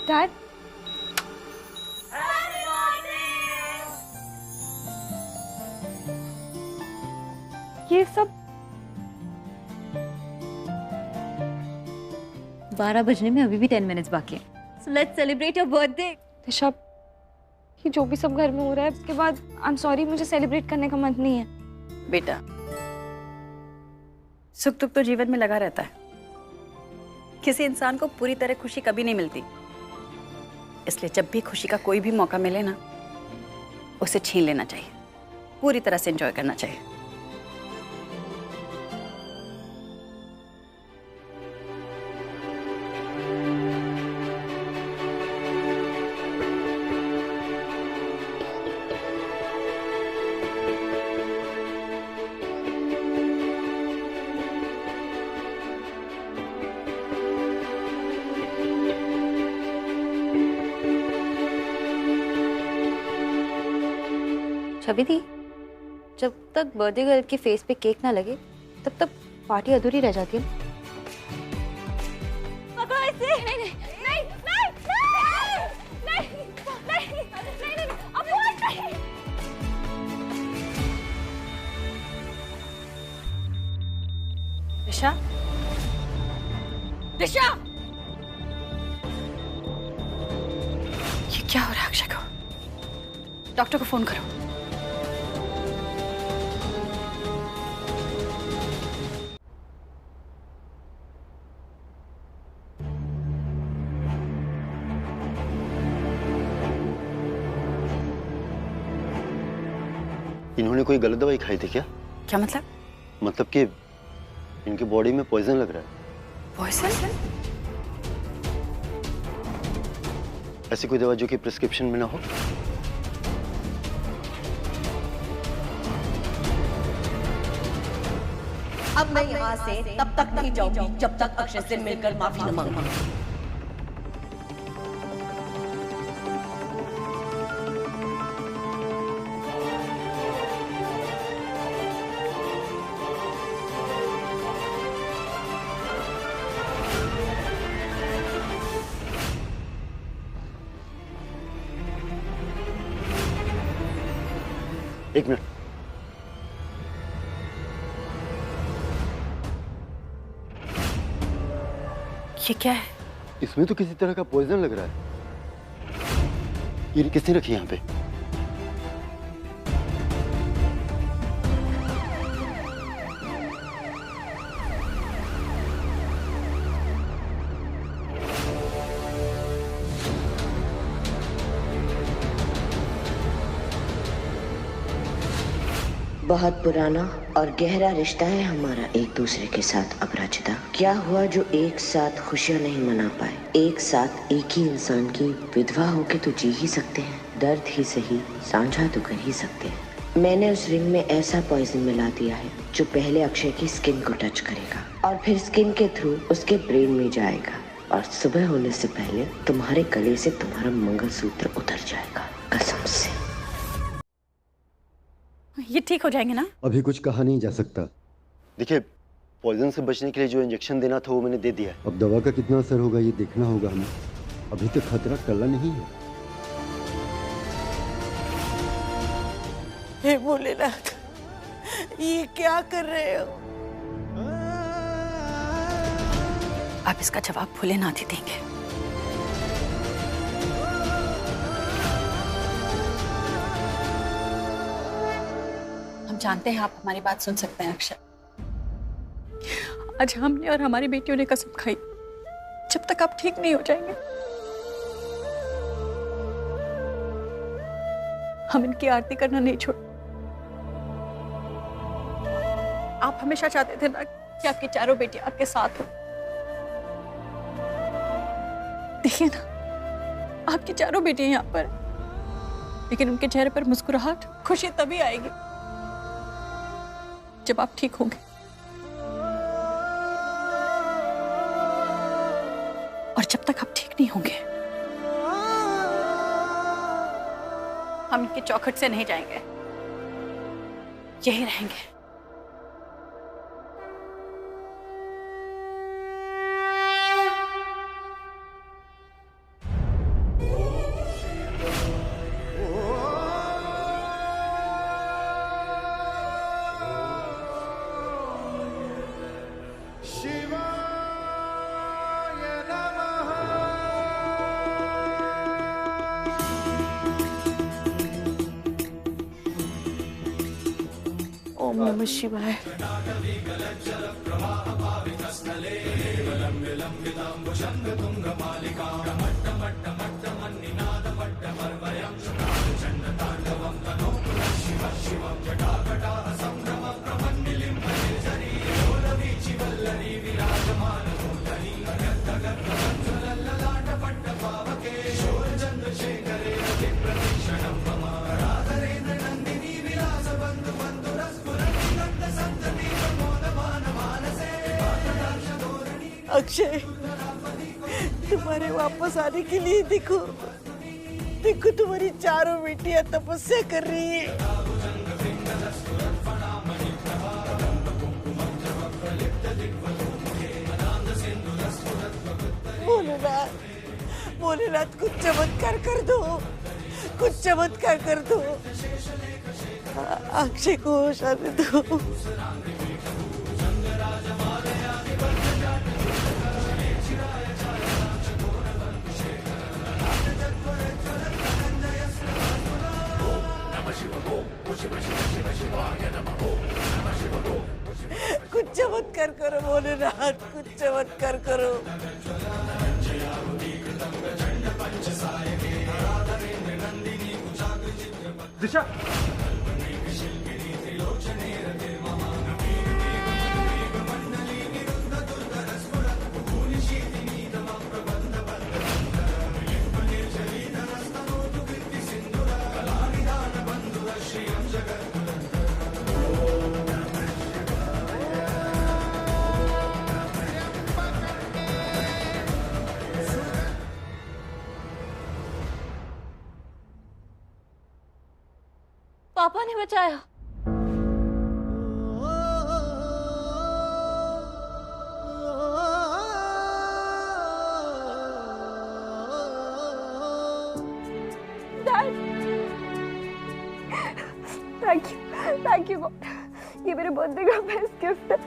Dad, ये सब 12 बजने में अभी भी 10 मिनट्स बाकी है। So let's celebrate your birthday. दिशा, ये जो भी सब घर में हो रहा है उसके बाद आई एम सॉरी, मुझे सेलिब्रेट करने का मन नहीं है। बेटा, सुख दुख तो जीवन में लगा रहता है। किसी इंसान को पूरी तरह खुशी कभी नहीं मिलती, इसलिए जब भी खुशी का कोई भी मौका मिले ना, उसे छीन लेना चाहिए, पूरी तरह से एंजॉय करना चाहिए। छवि दी, जब तक बर्थडे गर्ल के फेस पे केक ना लगे तब तक पार्टी अधूरी रह जाती है। पकड़ो इसे। नहीं नहीं नहीं नहीं नहीं नहीं नहीं नहीं, अब नहीं। दिशा, दिशा, ये क्या हो रहा है अक्षय को? डॉक्टर को फोन करो। इन्होंने कोई गलत दवाई खाई थी क्या? क्या मतलब? मतलब कि इनकी बॉडी में पॉइजन लग रहा है। पॉइजन? ऐसी कोई दवा जो कि प्रिस्क्रिप्शन में ना हो? अब मैं यहाँ से तब तक नहीं जाऊंगी जब तक अक्षय से मिलकर माफी न मांगूं। एक मिनट, ये क्या है? इसमें तो किसी तरह का पॉइजन लग रहा है। ये किसने रखी यहाँ पे? बहुत पुराना और गहरा रिश्ता है हमारा एक दूसरे के साथ अपराजिता। क्या हुआ जो एक साथ खुशियां नहीं मना पाए? एक साथ एक ही इंसान की विधवा होके तो जी ही सकते हैं, दर्द ही सही साझा तो कर ही सकते हैं। मैंने उस रिंग में ऐसा पॉइजन मिला दिया है जो पहले अक्षय की स्किन को टच करेगा और फिर स्किन के थ्रू उसके ब्रेन में जाएगा और सुबह होने से पहले तुम्हारे गले से तुम्हारा मंगलसूत्र उतर जाएगा, कसम से। ये ठीक हो जाएंगे ना? अभी कुछ कहा नहीं जा सकता। देखिए, पॉइजन से बचने के लिए जो इंजेक्शन देना था वो मैंने दे दिया है। अब दवा का कितना असर होगा ये देखना होगा हमें। अभी तक खतरा टला नहीं है। हे भोलेनाथ, ये क्या कर रहे हो? आप इसका जवाब भोलेनाथ ही देंगे। हम जानते हैं आप हमारी बात सुन सकते हैं अक्षय। आज हमने और हमारी बेटियों ने कसम खाई, जब तक आप ठीक नहीं हो जाएंगे हम इनकी आरती करना नहीं छोड़। आप हमेशा चाहते थे ना कि आपकी चारों बेटियां आपके साथ हो। देखिए ना, आपकी चारों बेटियां यहाँ पर, लेकिन उनके चेहरे पर मुस्कुराहट, खुशी तभी आएगी जब आप ठीक होंगे। और जब तक आप ठीक नहीं होंगे हम इनके चौखट से नहीं जाएंगे, यही रहेंगे। ओम नमः शिवाय। अक्षय, तुम्हारे वापस आने के लिए देखो देखो तुम्हारी चारों बेटियां तपस्या कर रही है। भोलेनाथ, भोलेनाथ कुछ चमत्कार कर दो, कुछ चमत्कार कर दो। अक्षय को होश आने दो। कुछ चमत्कार करो भोलेनाथ, कुछ चमत्कार करो। दिशा, पापा ने बचाया। थैंक यू गॉड, ये मेरे बर्थडे का बेस्ट गिफ्ट है।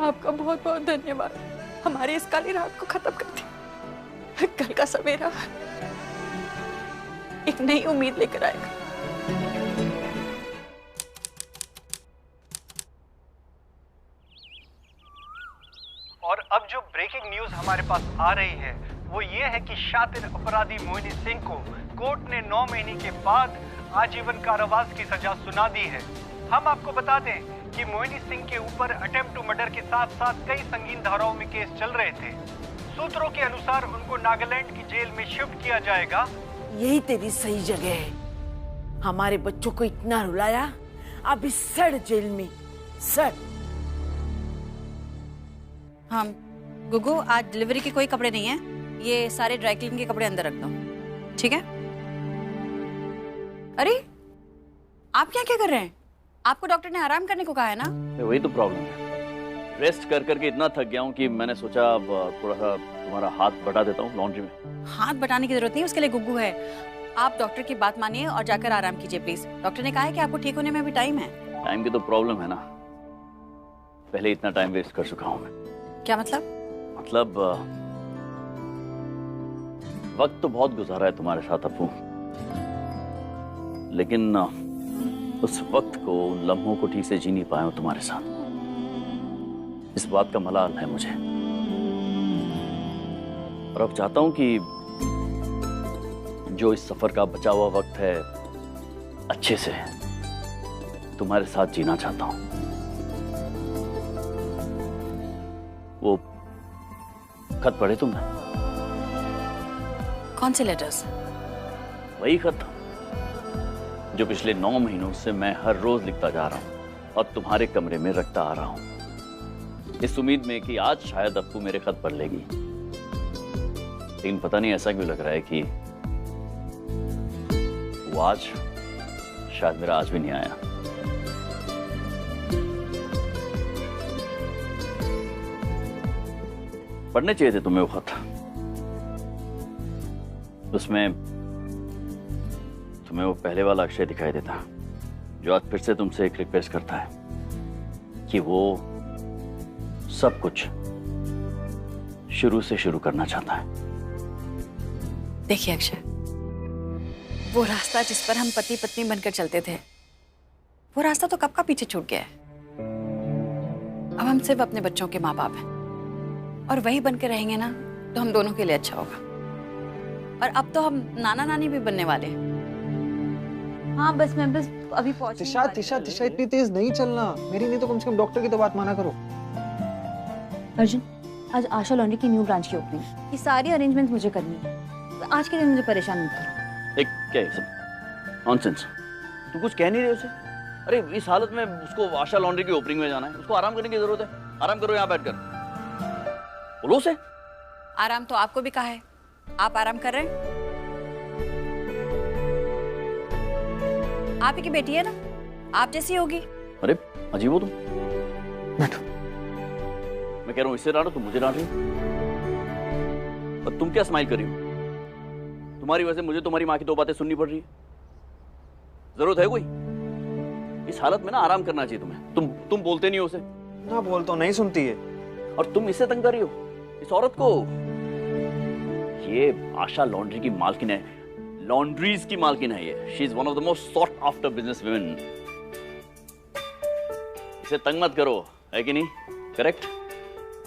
आपका बहुत बहुत धन्यवाद। हमारी इस काली रात को खत्म कर दी। कल का सवेरा एक नई उम्मीद लेकर आएगा। और अब जो ब्रेकिंग न्यूज हमारे पास आ रही है वो ये है कि शातिर अपराधी मोहिनी सिंह को कोर्ट ने 9 महीने के बाद आजीवन कारावास की सजा सुना दी है। हम आपको बता दें कि मोहिनी सिंह के ऊपर अटेम्प्ट टू मर्डर के साथ साथ कई संगीन धाराओं में केस चल रहे थे। सूत्रों के अनुसार उनको नागालैंड की जेल में शिफ्ट किया जाएगा। यही तेरी सही जगह है। हमारे बच्चों को इतना रुलाया, अब इस सड़ जेल में सड़। हम गुगु, आज डिलीवरी के कोई कपड़े नहीं है, ये सारे ड्राई क्लीन के कपड़े अंदर रख दो, ठीक है? अरे आप क्या कर रहे हैं? आपको डॉक्टर ने आराम करने को कहा है ना? वही तो प्रॉब्लम है। रेस्ट कर करके इतना थक गया हूँ कि मैंने सोचा अब थोड़ा सा तुम्हारा हाथ बटा देता हूँ लॉन्ड्री में। हाथ बटाने की जरूरत नहीं, उसके लिए गुग्गू है। आप डॉक्टर की बात मानिए और जाकर आराम कीजिए प्लीज। डॉक्टर ने कहा है कि आपको ठीक होने में भी टाइम है। टाइम की तो प्रॉब्लम है ना, पहले इतना टाइम वेस्ट कर चुका हूँ मैं। क्या मतलब? मतलब वक्त तो बहुत गुजारा है तुम्हारे साथ अप्पू, लेकिन उस वक्त को, उन लम्हों को ठीक से जी नहीं पाया हूं तुम्हारे साथ। इस बात का मलाल है मुझे। और अब चाहता हूं कि जो इस सफर का बचा हुआ वक्त है अच्छे से तुम्हारे साथ जीना चाहता हूं। वो खत पढ़े तुमने? कौन से लेटर्स? वही खत जो पिछले 9 महीनों से मैं हर रोज लिखता जा रहा हूं और तुम्हारे कमरे में रखता आ रहा हूं, इस उम्मीद में कि आज शायद अप्पू मेरे खत पढ़ लेगी। लेकिन पता नहीं ऐसा क्यों लग रहा है कि वो आज शायद मेरा आज भी नहीं आया। पढ़ने चाहिए थे तुम्हें वो खत। उसमें तुम्हें वो पहले वाला अक्षय दिखाई देता जो आज फिर से तुमसे एक रिक्वेस्ट करता है कि वो सब कुछ शुरू से शुरू करना चाहता है। देखिए अक्षय, वो रास्ता जिस पर हम पति पत्नी बनकर चलते थे, वो रास्ता तो कब का पीछे छूट गया है। अब हम सिर्फ अपने बच्चों के माँ बाप हैं और वही बनकर रहेंगे ना तो हम दोनों के लिए अच्छा होगा। और अब तो हम नाना नानी भी बनने वाले हैं। हाँ बस मैं अभी पहुंच। तिशा तिशा तिशा इतनी तेज नहीं चलना, मेरी नहीं तो कम से कम डॉक्टर की तो बात माना करो। अर्जुन, आज आशा लॉन्ड्री की न्यू ब्रांच की ओपनिंग, ये सारी अरेंजमेंट्स मुझे करनी है। आज के दिन मुझे परेशान मत करो। एक क्या है सब नॉनसेंस? तू कुछ कह नहीं रहे उसे? अरे इस हालत में उसको आशा लॉन्ड्री की ओपनिंग में जाना है, उसको आराम करने की जरूरत है। आराम करो यहाँ बैठकर, बोलो उसे। आराम तो आपको भी कहा है, आप आराम कर रहे हैं? आप ही की बेटी है ना, आप जैसी होगी। अरे अजीब हो तुम। बैठो। मैं कह रहा हूँ इससे डांटो, तुम मुझे डांट रही हो। और तुम क्या स्माइल कर रही हो? तुम्हारी वजह से मुझे तुम्हारी माँ की 2 बातें सुननी पड़ रही है। जरूरत है कोई? इस हालत में ना आराम करना चाहिए तुम्हें। तुम बोलते नहीं हो उसे। ना बोल तो नहीं सुनती है। और तुम इससे तंग कर रही हो इस औरत को। ये आशा लॉन्ड्री की मालकिन है, लॉन्ड्रीज की मालकिन है ये। She is one of the most sought after business women. इसे तंग मत करो, है कि नहीं? करेक्ट?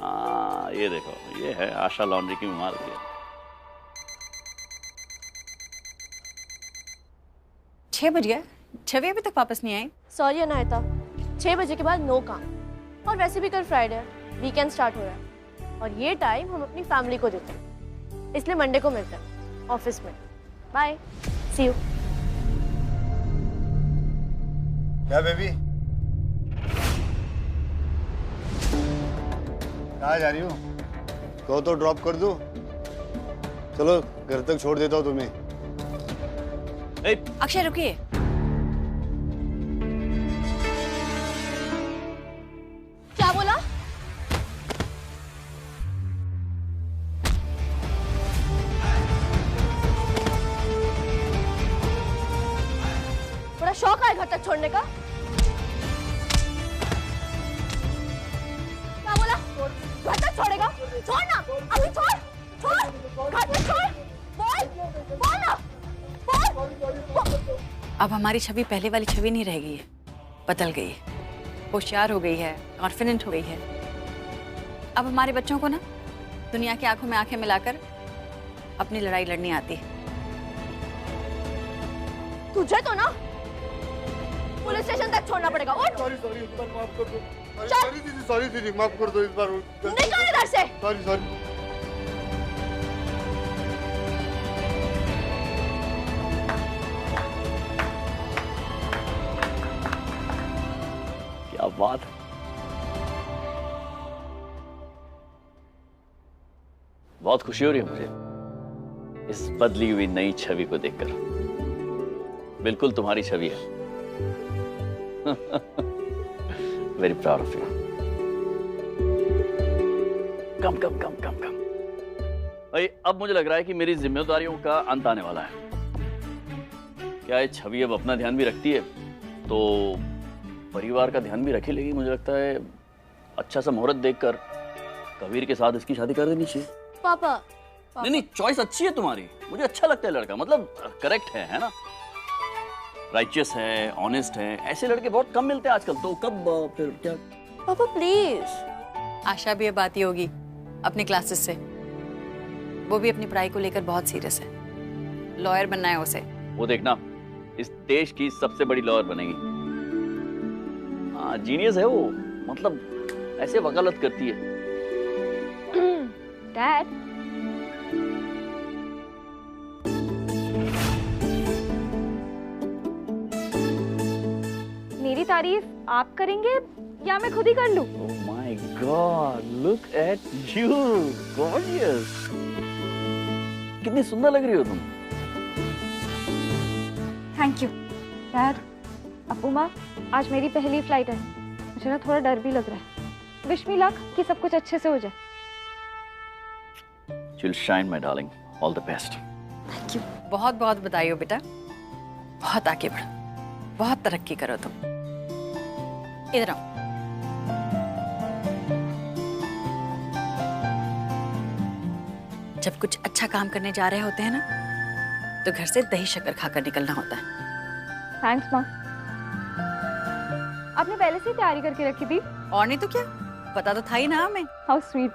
हाँ ये देखो, ये है आशा लॉन्ड्री की मालकिन। 6 बज गए, 6 बजे अभी तक वापस नहीं आई। सॉरी अनायता, 6 बजे के बाद नो काम। और वैसे भी कल फ्राइडे है, वीकेंड स्टार्ट हो रहा है और ये टाइम हम अपनी फैमिली को देते हैं, इसलिए मंडे को मिलते हैं ऑफिस में। Bye, see you. क्या बेबी, कहाँ जा रही हो? कहो तो ड्रॉप कर दूं? चलो घर तक छोड़ देता हूँ तुम्हें। अक्षय रुकिए। क्या बोला? बड़ा शौक है घर तक छोड़ने का? क्या बोला? घर तक छोड़ेगा? छोड़ ना, अभी छोड़, छोड़, घर तक छोड़, बोल, बोल ना, बोल। अब हमारी छवि पहले वाली छवि नहीं रह गई है, बदल गई है, होशियार हो गई है, कॉन्फिडेंट हो गई है। अब हमारे बच्चों को ना दुनिया की आंखों में आंखें मिलाकर अपनी लड़ाई लड़नी आती है। तुझे तो ना पुलिस स्टेशन तक छोड़ना पड़ेगा। उठ। सॉरी सॉरी, इस बार माफ कर दो। सॉरी दीदी, माफ कर दो इस बार। निकल इधर से। Sorry sorry. क्या बात है। बहुत खुशी हो रही है मुझे इस बदली हुई नई छवि को देखकर। बिल्कुल तुम्हारी छवि है। Very proud of you. Come come come come come. भाई अब मुझे लग रहा है कि मेरी जिम्मेदारियों का अंत आने वाला है। क्या ये छवि अब अपना ध्यान भी रखती है तो परिवार का ध्यान भी रखे लेगी। मुझे लगता है अच्छा सा मुहूर्त देखकर कबीर के साथ इसकी शादी कर देनी चाहिए। पापा, नहीं नहीं, चॉइस अच्छी है तुम्हारी, मुझे अच्छा लगता है लड़का, मतलब करेक्ट है ना? राइचियस है, ऑनेस्ट है, ऐसे लड़के बहुत कम मिलते हैं आजकल। तो कब फिर क्या? पापा प्लीज। आशा भी अब आती होगी अपनी क्लासेस से। वो भी अपनी पढ़ाई को लेकर बहुत सीरियस है। लॉयर बनना है उसे। वो देखना, इस देश की सबसे बड़ी लॉयर बनेगी। हाँ, जीनियस है वो, मतलब ऐसे वकालत करती है। डैड, मेरी तारीफ आप करेंगे या मैं खुद ही कर लूं? Oh my God, look at you, gorgeous. कितनी सुंदर लग रही हो तुम। Thank you dad. अप्पू माँ, आज मेरी पहली फ्लाइट है, मुझे ना थोड़ा डर भी लग रहा है। विश मी लक कि सब कुछ अच्छे से हो जाए। You'll shine, my darling. All the best. Thank you. बहुत बहुत बधाई हो बेटा, बहुत आगे बढ़ो, बहुत तरक्की करो तुम। इधर आओ। जब कुछ अच्छा काम करने जा रहे होते हैं ना, तो घर से दही शक्कर खाकर निकलना होता है। थैंक्स माँ। आपने पहले से ही तैयारी करके रखी थी? और नहीं तो क्या, पता तो था ही ना हमें। How sweet.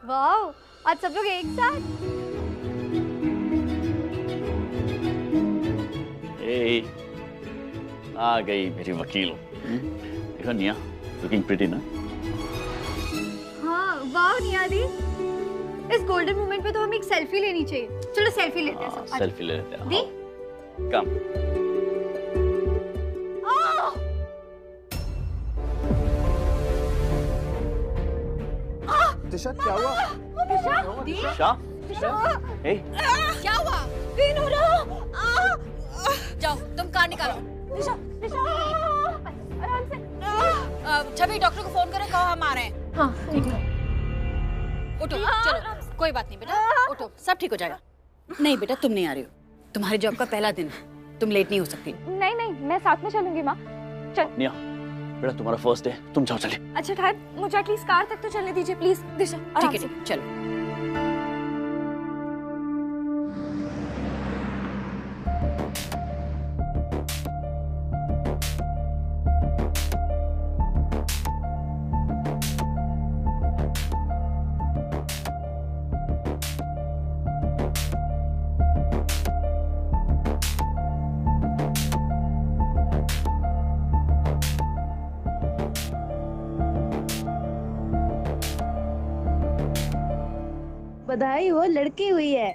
वाओ, आज सब लोग एक साथ। Hey, आ गई मेरी वकील। देखो निया, looking pretty ना? हाँ, वाओ नियादी, इस गोल्डन मोमेंट पे तो हमें एक सेल्फी लेनी चाहिए। चलो सेल्फी लेते हैं सब। सेल्फी ले लेते हैं। दी? कम। दिशा क्या हुआ? दिशा? हे? क्या हुआ? पेन हो रहा। जाओ तुम कार निकालो। निशा, निशा, आराम से। छवि डॉक्टर को फोन करें, कहो हम आ रहे हैं। हाँ, ठीक है। उठो, चलो, कोई बात नहीं बेटा, उठो, सब ठीक हो जाएगा। नहीं बेटा, तुम नहीं आ रही हो, तुम्हारी जॉब का पहला दिन है, तुम लेट नहीं हो सकती। नहीं नहीं, मैं साथ में चलूंगी माँ। चल। निया, बेटा तुम्हारा फर्स्ट डे, तुम जाओ चले। अच्छा डैड, मुझे एटलीस्ट कार तक तो चलने दीजिए प्लीज। दिशा, आराम ठीक से। है, चलो। बधाई हो, लड़की हुई है।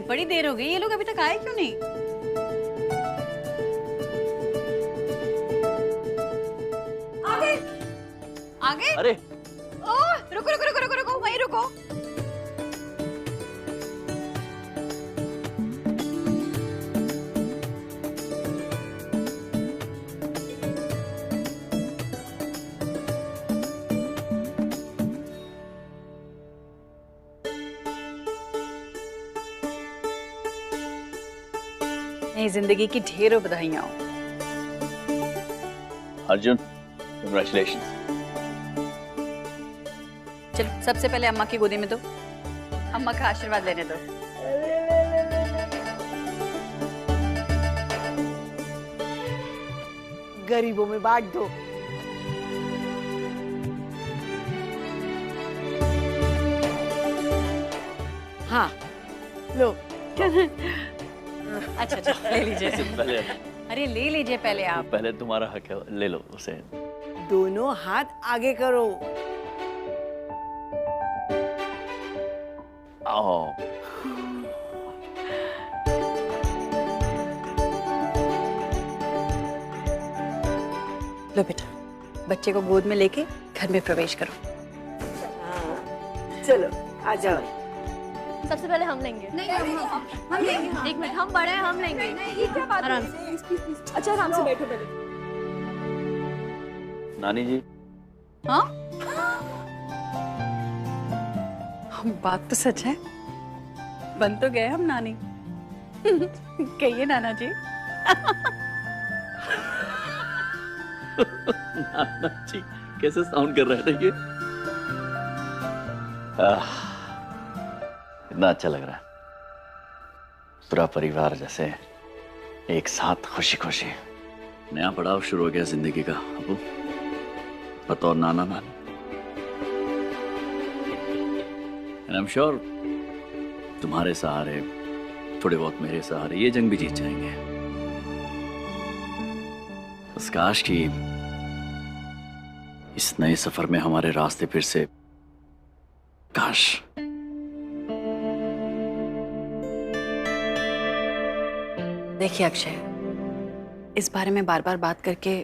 बड़ी देर हो गई, ये लोग अभी तक आए क्यों नहीं? आगे, आगे। अरे ओह, रुको रुको रुको रुको रुको, वहीं रुको। नई जिंदगी की ढेरों बधाइयां हो। अर्जुन, congratulations. चलो सबसे पहले अम्मा की गोदी में दो, अम्मा का आशीर्वाद लेने दो। गरीबों में बांट दो। हाँ लो। अच्छा अच्छा, ले लीजिए। पहले अरे ले लीजिए पहले आप। पहले तुम्हारा हक है, ले लो उसे। दोनों हाथ आगे करो। आओ। लो बेटा, बच्चे को गोद में लेके घर में प्रवेश करो। चलो आ जाओ। सबसे पहले हम लेंगे। नहीं, हम लेंगे। एक मिनट, हम बड़े हैं, हम लेंगे। ये क्या बात है? आराम से। अच्छा आराम से बैठो पहले। नानी जी। हाँ? बात तो सच है, बन तो गए हम नानी। कहिए नाना जी। नाना जी कैसे साउंड कर रहे थे ये? कितना अच्छा लग रहा है, पूरा परिवार जैसे एक साथ खुशी खुशी। नया पड़ाव शुरू हो गया जिंदगी का अबू, बतौर नाना नानी। एंड आई एम श्योर तुम्हारे सहारे, थोड़े बहुत मेरे सहारे, ये जंग भी जीत जाएंगे। बस काश कि इस नए सफर में हमारे रास्ते फिर से, काश। देखिए अक्षय, इस बारे में बार बार बात करके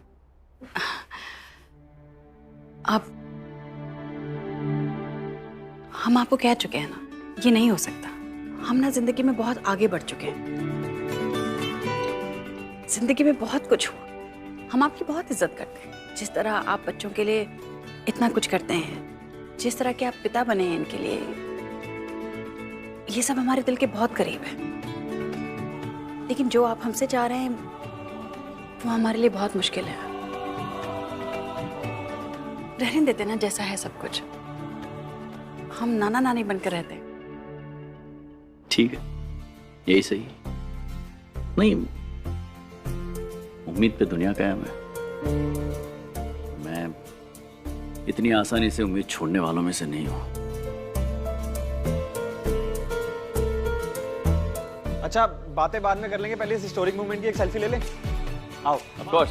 हम आपको कह चुके हैं ना, ये नहीं हो सकता। हम ना जिंदगी में बहुत आगे बढ़ चुके हैं, जिंदगी में बहुत कुछ हुआ। हम आपकी बहुत इज्जत करते हैं, जिस तरह आप बच्चों के लिए इतना कुछ करते हैं, जिस तरह के आप पिता बने हैं इनके लिए, ये सब हमारे दिल के बहुत करीब है। लेकिन जो आप हमसे चाह रहे हैं वो हमारे लिए बहुत मुश्किल है। रहने देते ना जैसा है सब कुछ, हम नाना नानी बनकर रहते हैं। ठीक है, यही सही। नहीं, उम्मीद पे दुनिया कायम है। मैं इतनी आसानी से उम्मीद छोड़ने वालों में से नहीं हूं। अच्छा, बातें बाद में कर लेंगे, पहले इस हिस्टोरिक मूवमेंट की एक सेल्फी ले लें। आओ। Of course.